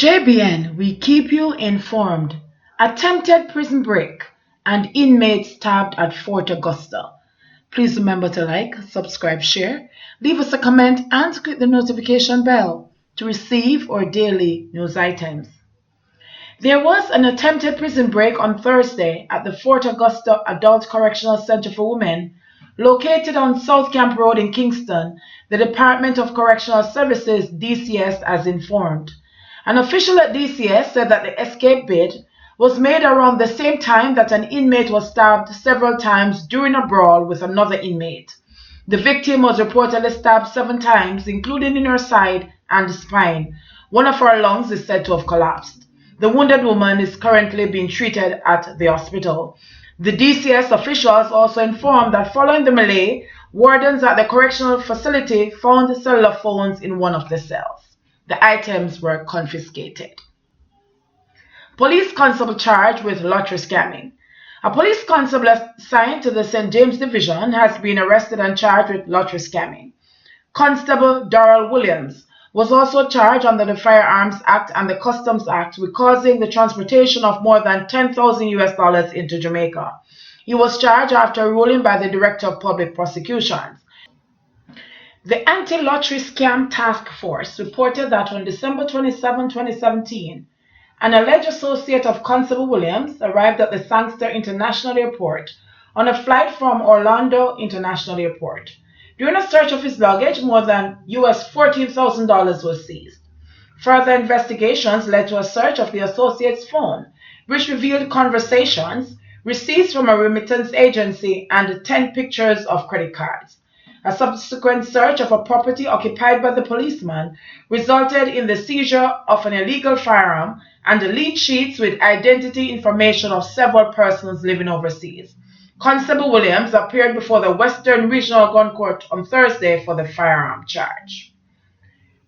JBN, we keep you informed. Attempted prison break and inmates stabbed at Fort Augusta. Please remember to like, subscribe, share, leave us a comment, and click the notification bell to receive our daily news items. There was an attempted prison break on Thursday at the Fort Augusta Adult Correctional Center for Women, located on South Camp Road in Kingston, the Department of Correctional Services (DCS) has informed. An official at DCS said that the escape bid was made around the same time that an inmate was stabbed several times during a brawl with another inmate. The victim was reportedly stabbed 7 times, including in her side and spine. One of her lungs is said to have collapsed. The wounded woman is currently being treated at the hospital. The DCS officials also informed that following the melee, wardens at the correctional facility found cellular phones in one of the cells. The items were confiscated. Police constable charged with lottery scamming. A police constable assigned to the St. James Division has been arrested and charged with lottery scamming. Constable Darrell Williams was also charged under the Firearms Act and the Customs Act with causing the transportation of more than $10,000 into Jamaica. He was charged after a ruling by the Director of Public Prosecutions. The Anti-Lottery Scam Task Force reported that on December 27, 2017, an alleged associate of Constable Williams arrived at the Sangster International Airport on a flight from Orlando International Airport. During a search of his luggage, more than $14,000 was seized. Further investigations led to a search of the associate's phone, which revealed conversations, receipts from a remittance agency, and 10 pictures of credit cards. A subsequent search of a property occupied by the policeman resulted in the seizure of an illegal firearm and the lead sheets with identity information of several persons living overseas. Constable Williams appeared before the Western Regional Gun Court on Thursday for the firearm charge.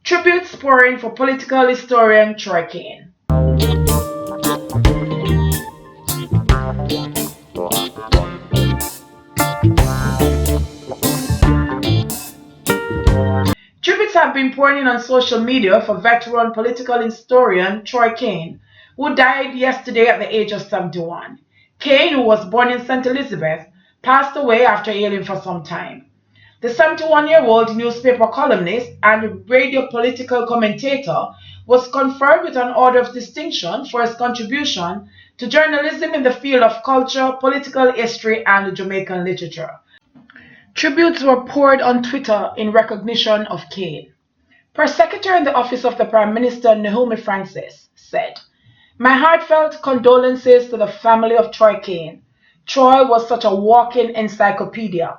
Tributes pouring for political historian Troy Caine. Tributes have been pouring in on social media for veteran political historian Troy Caine, who died yesterday at the age of 71. Caine, who was born in St. Elizabeth, passed away after ailing for some time. The 71-year-old newspaper columnist and radio political commentator was conferred with an Order of Distinction for his contribution to journalism in the field of culture, political history, and Jamaican literature. Tributes were poured on Twitter in recognition of Caine. Press Secretary in the Office of the Prime Minister, Naomi Francis, said, "My heartfelt condolences to the family of Troy Caine. Troy was such a walking encyclopedia,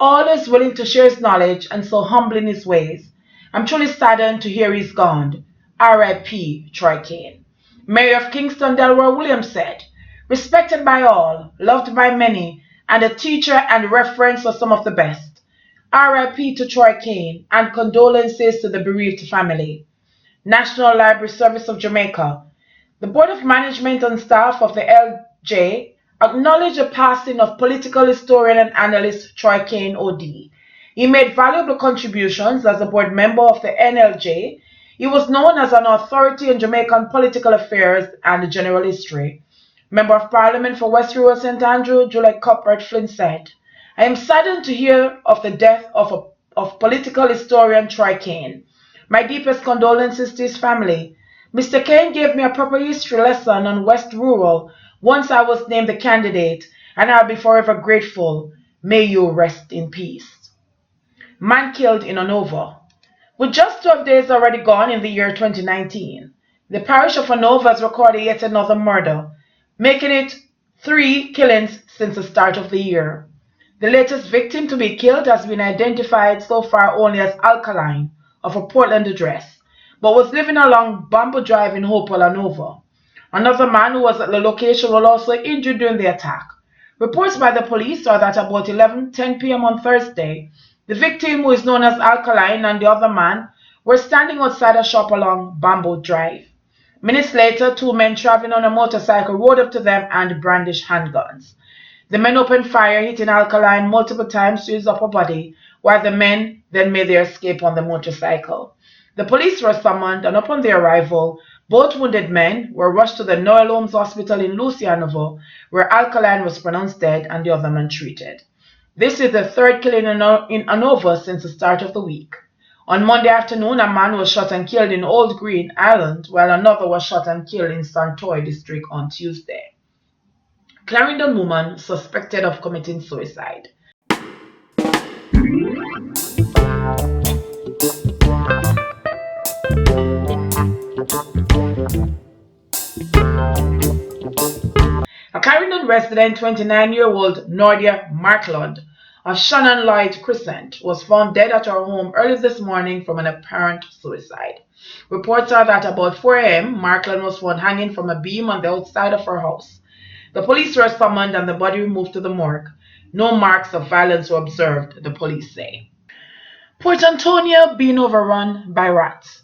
always willing to share his knowledge and so humble in his ways. I'm truly saddened to hear he's gone. R.I.P. Troy Caine." Mayor of Kingston, Delaware Williams said, "Respected by all, loved by many, and a teacher and reference for some of the best. R.I.P. to Troy Caine and condolences to the bereaved family." National Library Service of Jamaica. The Board of Management and Staff of the LJ acknowledged the passing of political historian and analyst Troy Caine OD. He made valuable contributions as a board member of the NLJ. He was known as an authority in Jamaican political affairs and general history. Member of Parliament for West Rural St. Andrew, Juliet Cuthbert Flynn said, "I am saddened to hear of the death of political historian Troy Caine. My deepest condolences to his family. Mr. Caine gave me a proper history lesson on West Rural once I was named the candidate, and I'll be forever grateful. May you rest in peace." Man killed in Hanover. With just 12 days already gone in the year 2019, the parish of Hanover has recorded yet another murder, making it 3 killings since the start of the year. The latest victim to be killed has been identified so far only as Alkaline, of a Portland address, but was living along Bamboo Drive in Hopewell, Hanover. Another man who was at the location was also injured during the attack. Reports by the police are that about 11:10 p.m. on Thursday, the victim, who is known as Alkaline, and the other man were standing outside a shop along Bamboo Drive. Minutes later, 2 men traveling on a motorcycle rode up to them and brandished handguns. The men opened fire, hitting Alkaline multiple times to his upper body, while the men then made their escape on the motorcycle. The police were summoned, and upon their arrival, Both wounded men were rushed to the Noel Holmes Hospital in Lucianovo, where Alkaline was pronounced dead and the other man treated. This is the third killing in Anova since the start of the week. On Monday afternoon, a man was shot and killed in Old Green, Ireland, while another was shot and killed in Santoy district on Tuesday. Clarendon woman suspected of committing suicide. A Clarendon resident, 29-year-old Nordia Marklund of Shannon Lloyd Crescent, was found dead at her home early this morning from an apparent suicide. Reports are that about 4 a.m., Marklund was found hanging from a beam on the outside of her house. The police were summoned and the body removed to the morgue. No marks of violence were observed, the police say. Port Antonio being overrun by rats.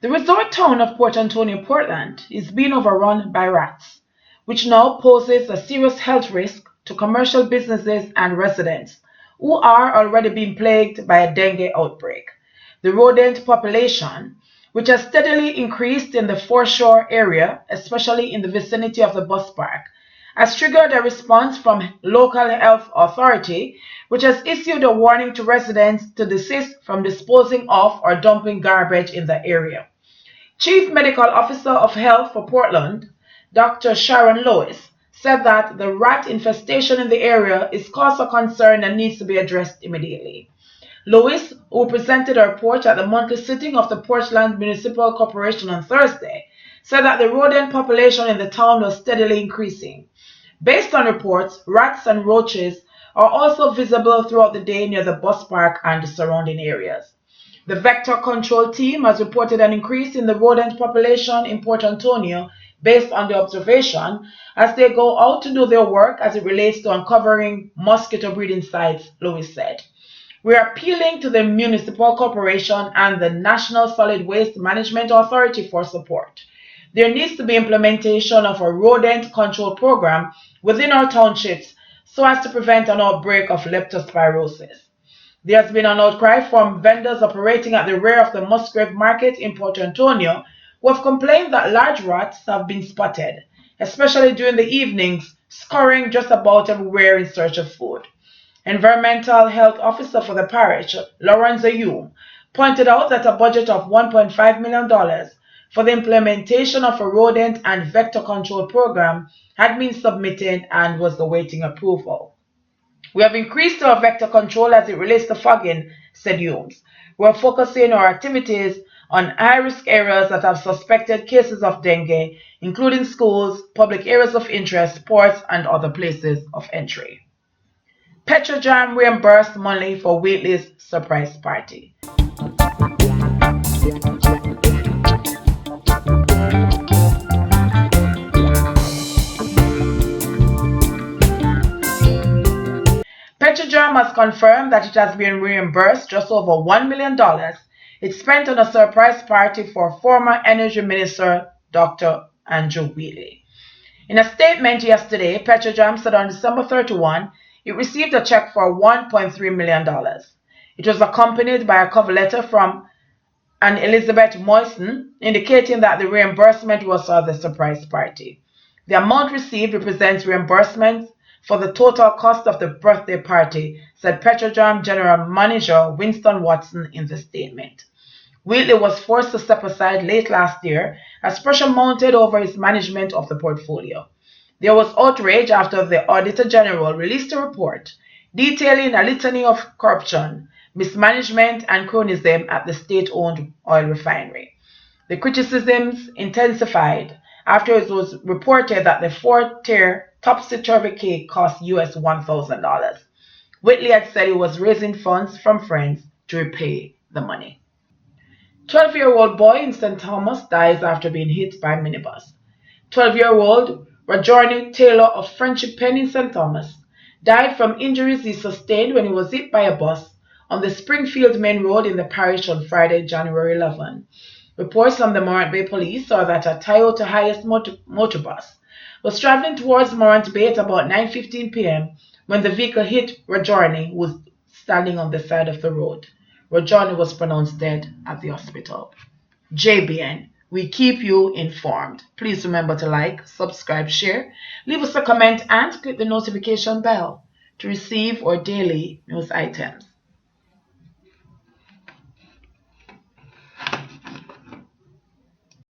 The resort town of Port Antonio, Portland, is being overrun by rats, which now poses a serious health risk to commercial businesses and residents who are already being plagued by a dengue outbreak. The rodent population, which has steadily increased in the foreshore area, especially in the vicinity of the bus park, has triggered a response from local health authority, which has issued a warning to residents to desist from disposing of or dumping garbage in the area. Chief Medical Officer of Health for Portland, Dr. Sharon Lewis, said that the rat infestation in the area is cause for concern and needs to be addressed immediately. Lewis, who presented a report at the monthly sitting of the Portland Municipal Corporation on Thursday, said that the rodent population in the town was steadily increasing. Based on reports, rats and roaches are also visible throughout the day near the bus park and the surrounding areas. The vector control team has reported an increase in the rodent population in Port Antonio based on the observation as they go out to do their work as it relates to uncovering mosquito breeding sites, Lewis said. We are appealing to the Municipal Corporation and the National Solid Waste Management Authority for support. There needs to be implementation of a rodent control program within our townships so as to prevent an outbreak of leptospirosis. There has been an outcry from vendors operating at the rear of the Musgrave Market in Port Antonio who have complained that large rats have been spotted, especially during the evenings, scurrying just about everywhere in search of food. Environmental Health Officer for the parish, Lorenzo Hume, pointed out that a budget of $1.5 million for the implementation of a rodent and vector control program had been submitted and was awaiting approval. We have increased our vector control as it relates to fogging, said Humes. We are focusing our activities on high-risk areas that have suspected cases of dengue, including schools, public areas of interest, ports, and other places of entry. Petrojam reimbursed money for Wheatley's surprise party. Petrojam has confirmed that it has been reimbursed just over $1 million it spent on a surprise party for former Energy Minister Dr. Andrew Wheatley. In a statement yesterday, Petrojam said on December 31, it received a check for $1.3 million. It was accompanied by a cover letter from an Elizabeth Moyson indicating that the reimbursement was for the surprise party. The amount received represents reimbursement for the total cost of the birthday party, said Petrojam General Manager Winston Watson in the statement. Wheatley was forced to step aside late last year as pressure mounted over his management of the portfolio. There was outrage after the Auditor General released a report detailing a litany of corruption, mismanagement, and cronyism at the state-owned oil refinery. The criticisms intensified after it was reported that the four-tier topsy-turvy cake cost US $1,000. Wheatley had said he was raising funds from friends to repay the money. 12-year-old boy in St. Thomas dies after being hit by minibus. 12-year-old Rajorny Taylor of Friendship Pen in St. Thomas died from injuries he sustained when he was hit by a bus on the Springfield Main Road in the parish on Friday, January 11. Reports from the Morant Bay Police are that a Toyota Hiace motorbus was traveling towards Morant Bay at about 9:15 p.m. when the vehicle hit Rajorny, who was standing on the side of the road. Rajorny was pronounced dead at the hospital. JBN We keep you informed. Please remember to like, subscribe, share, leave us a comment, and click the notification bell to receive our daily news items.